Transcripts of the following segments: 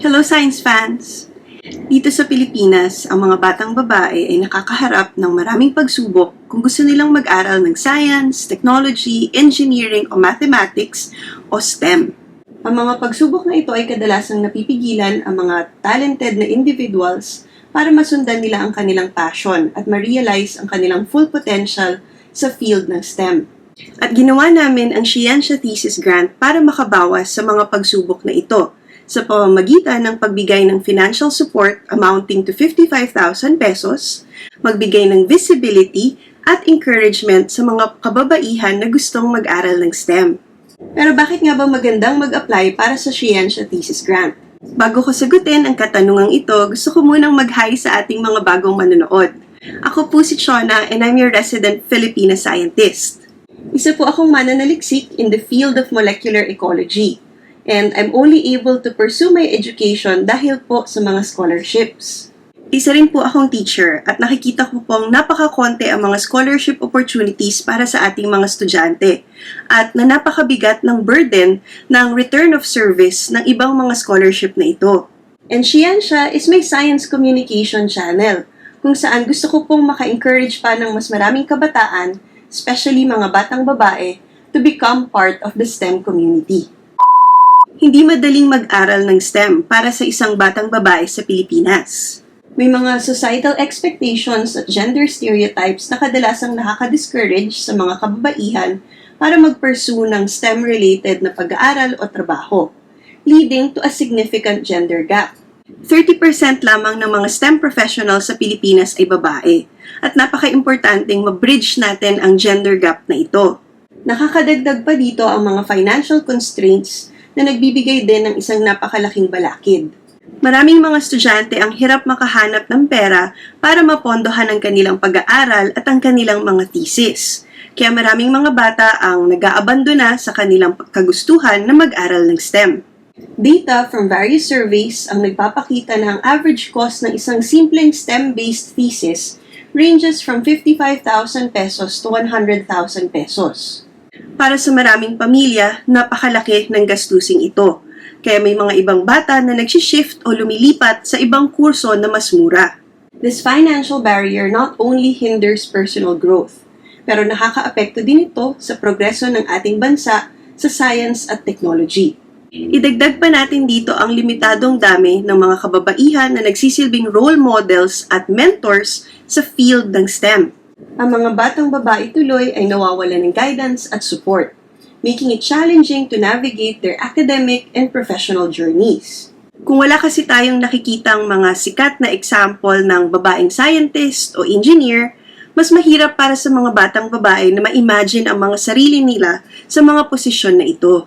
Hello science fans! Dito sa Pilipinas, ang mga batang babae ay nakakaharap ng maraming pagsubok kung gusto nilang mag-aral ng science, technology, engineering o mathematics o STEM. Ang mga pagsubok na ito ay kadalasang napipigilan ang mga talented na individuals para masundan nila ang kanilang passion at ma-realize ang kanilang full potential sa field ng STEM. At ginawa namin ang Scientia Thesis Grant para makabawas sa mga pagsubok na ito sa pamamagitan ng pagbigay ng financial support amounting to 55,000 pesos, magbigay ng visibility at encouragement sa mga kababaihan na gustong mag-aral ng STEM. Pero bakit nga ba magandang mag-apply para sa Scientia Thesis Grant? Bago ko sagutin ang katanungang ito, gusto ko munang mag-hi sa ating mga bagong manonood. Ako po si Chona and I'm your resident Filipina scientist. Isa po akong mananaliksik in the field of molecular ecology. And I'm only able to pursue my education dahil po sa mga scholarships. Isa rin po akong teacher at nakikita ko pong napakakonti ang mga scholarship opportunities para sa ating mga estudyante at na napakabigat ng burden ng return of service ng ibang mga scholarship na ito. And Scientia is my science communication channel kung saan gusto ko pong maka-encourage pa ng mas maraming kabataan, especially mga batang babae, to become part of the STEM community. Hindi madaling mag-aral ng STEM para sa isang batang babae sa Pilipinas. May mga societal expectations at gender stereotypes na kadalasang nakaka-discourage sa mga kababaihan para mag-pursue ng STEM-related na pag-aaral o trabaho, leading to a significant gender gap. 30% lamang ng mga STEM professionals sa Pilipinas ay babae, at napaka-importanteng ma-bridge natin ang gender gap na ito. Nakakadagdag pa dito ang mga financial constraints na nagbibigay din ng isang napakalaking balakid. Maraming mga estudyante ang hirap makahanap ng pera para mapondohan ang kanilang pag-aaral at ang kanilang mga thesis. Kaya maraming mga bata ang nag-aabandona sa kanilang kagustuhan na mag-aral ng STEM. Data from various surveys ang nagpapakita na ang average cost ng isang simpleng STEM-based thesis ranges from 55,000 pesos to 100,000 pesos. Para sa maraming pamilya, napakalaki ng gastusing ito. Kaya may mga ibang bata na nagsishift o lumilipat sa ibang kurso na mas mura. This financial barrier not only hinders personal growth, pero nakakaapekto din ito sa progreso ng ating bansa sa science at technology. Idagdag pa natin dito ang limitadong dami ng mga kababaihan na nagsisilbing role models at mentors sa field ng STEM. Ang mga batang babae tuloy ay nawawalan ng guidance at support, making it challenging to navigate their academic and professional journeys. Kung wala kasi tayong nakikitang mga sikat na example ng babaeng scientist o engineer, mas mahirap para sa mga batang babae na ma-imagine ang mga sarili nila sa mga posisyon na ito.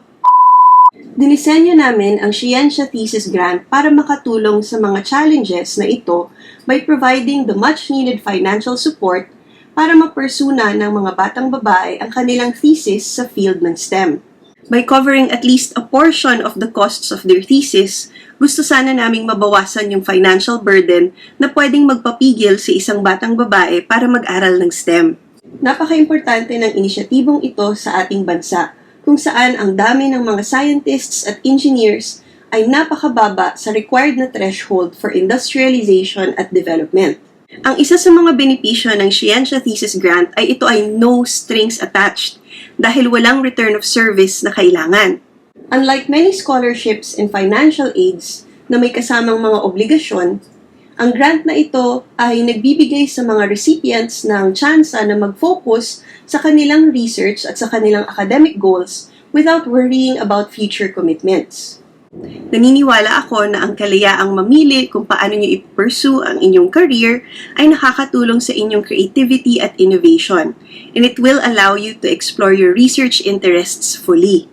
Dinisenyo namin ang Scientia Thesis Grant para makatulong sa mga challenges na ito by providing the much-needed financial support para ma-pursue na ng mga batang babae ang kanilang thesis sa field ng STEM. By covering at least a portion of the costs of their thesis, gusto sana naming mabawasan yung financial burden na pwedeng magpapigil sa isang batang babae para mag-aral ng STEM. Napaka-importante ng inisyatibong ito sa ating bansa, kung saan ang dami ng mga scientists at engineers ay napakababa sa required na threshold for industrialization at development. Ang isa sa mga benepisyo ng Scientia Thesis Grant ay ito ay no strings attached dahil walang return of service na kailangan. Unlike many scholarships and financial aids na may kasamang mga obligasyon, ang grant na ito ay nagbibigay sa mga recipients ng tsansa na mag-focus sa kanilang research at sa kanilang academic goals without worrying about future commitments. Naniniwala ako na ang kalayaang mamili kung paano nyo i-pursue ang inyong career ay nakakatulong sa inyong creativity at innovation, and it will allow you to explore your research interests fully.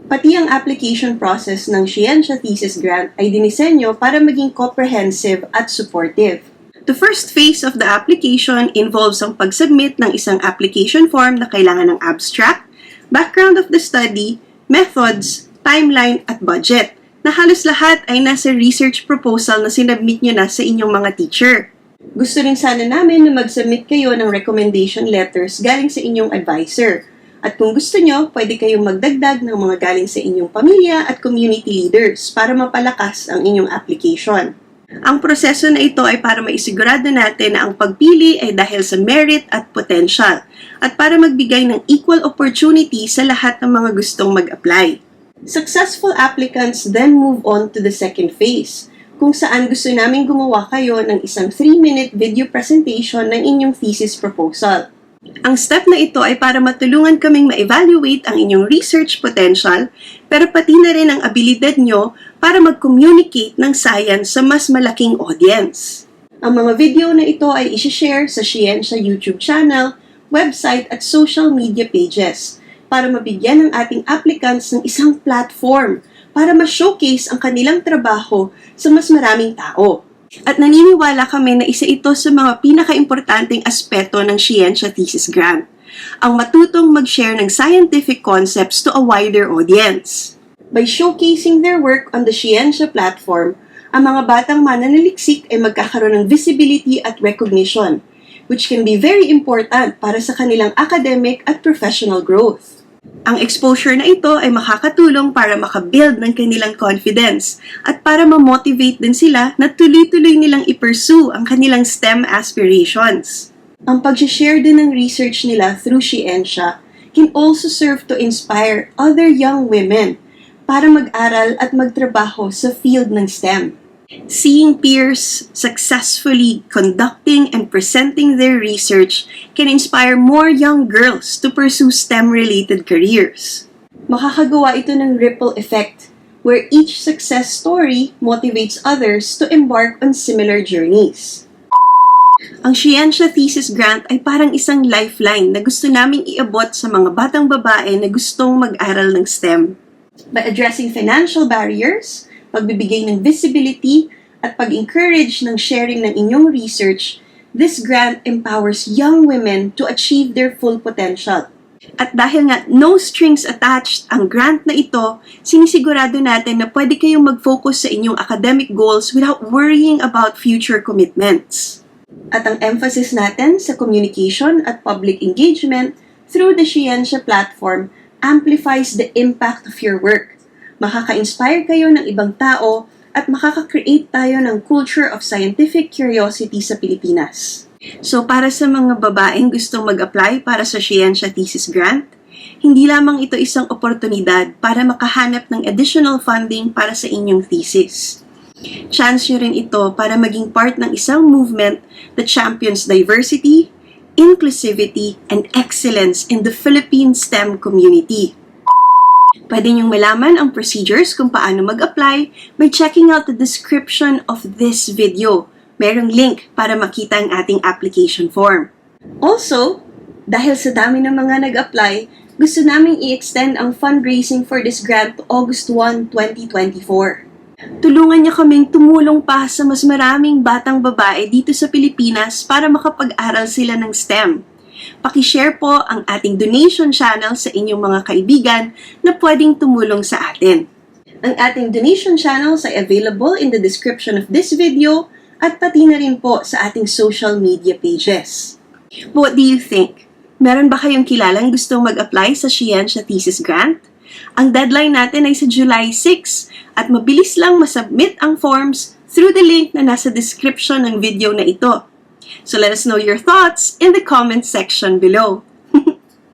Pati ang application process ng Scientia Thesis Grant ay dinisenyo para maging comprehensive at supportive. The first phase of the application involves ang pag-submit ng isang application form na kailangan ng abstract, background of the study, methods, timeline at budget, na halos lahat ay nasa research proposal na sinubmit nyo na sa inyong mga teacher. Gusto rin sana namin na mag-submit kayo ng recommendation letters galing sa inyong advisor At kung gusto nyo, pwede kayong magdagdag ng mga galing sa inyong pamilya at community leaders para mapalakas ang inyong application. Ang proseso na ito ay para maisigurado natin na ang pagpili ay dahil sa merit at potential at para magbigay ng equal opportunity sa lahat ng mga gustong mag-apply. Successful applicants then move on to the second phase, kung saan gusto namin gumawa kayo ng isang 3-minute video presentation ng inyong thesis proposal. Ang step na ito ay para matulungan kaming ma-evaluate ang inyong research potential, pero pati na rin ang abilidad nyo para mag-communicate ng science sa mas malaking audience. Ang mga video na ito ay isi-share sa Scientia YouTube channel, website at social media pages para mabigyan ng ating applicants ng isang platform para ma-showcase ang kanilang trabaho sa mas maraming tao. At naniniwala kami na isa ito sa mga pinaka-importanteng aspeto ng Scientia Thesis Grant, ang matutong mag-share ng scientific concepts to a wider audience. By showcasing their work on the Scientia platform, ang mga batang mananaliksik ay magkakaroon ng visibility at recognition, which can be very important para sa kanilang academic at professional growth. Ang exposure na ito ay makakatulong para makabuild ng kanilang confidence at para ma-motivate din sila na tuloy-tuloy nilang i-pursue ang kanilang STEM aspirations. Ang pag-share din ng research nila through Scientia can also serve to inspire other young women para mag-aral at magtrabaho sa field ng STEM. Seeing peers successfully conducting and presenting their research can inspire more young girls to pursue STEM-related careers. Makakagawa ito ng ripple effect, where each success story motivates others to embark on similar journeys. Ang Scientia Thesis Grant ay parang isang lifeline na gusto naming iabot sa mga batang babae na gustong mag-aral ng STEM. By addressing financial barriers, pagbibigay ng visibility, at pag-encourage ng sharing ng inyong research, this grant empowers young women to achieve their full potential. At dahil nga no strings attached ang grant na ito, sinisigurado natin na pwede kayong mag-focus sa inyong academic goals without worrying about future commitments. At ang emphasis natin sa communication at public engagement through the Scientia platform amplifies the impact of your work. Makaka-inspire kayo ng ibang tao at makaka-create tayo ng culture of scientific curiosity sa Pilipinas. So para sa mga babaeng gustong mag-apply para sa Scientia Thesis Grant, hindi lamang ito isang oportunidad para makahanap ng additional funding para sa inyong thesis. Chance nyo rin ito para maging part ng isang movement that champions diversity, inclusivity, and excellence in the Philippine STEM community. Pwede niyong malaman ang procedures kung paano mag-apply by checking out the description of this video. Merong link para makita ang ating application form. Also, dahil sa dami ng mga nag-apply, gusto naming i-extend ang fundraising for this grant to August 1, 2024. Tulungan niyo kaming tumulong pa sa mas maraming batang babae dito sa Pilipinas para makapag-aral sila ng STEM. Paki-share po ang ating donation channel sa inyong mga kaibigan na pwedeng tumulong sa atin. Ang ating donation channels ay available in the description of this video at pati na rin po sa ating social media pages. What do you think? Meron ba kayong kilalang gustong mag-apply sa Scientia Thesis Grant? Ang deadline natin ay sa July 6 at mabilis lang masubmit ang forms through the link na nasa description ng video na ito. So let us know your thoughts in the comment section below.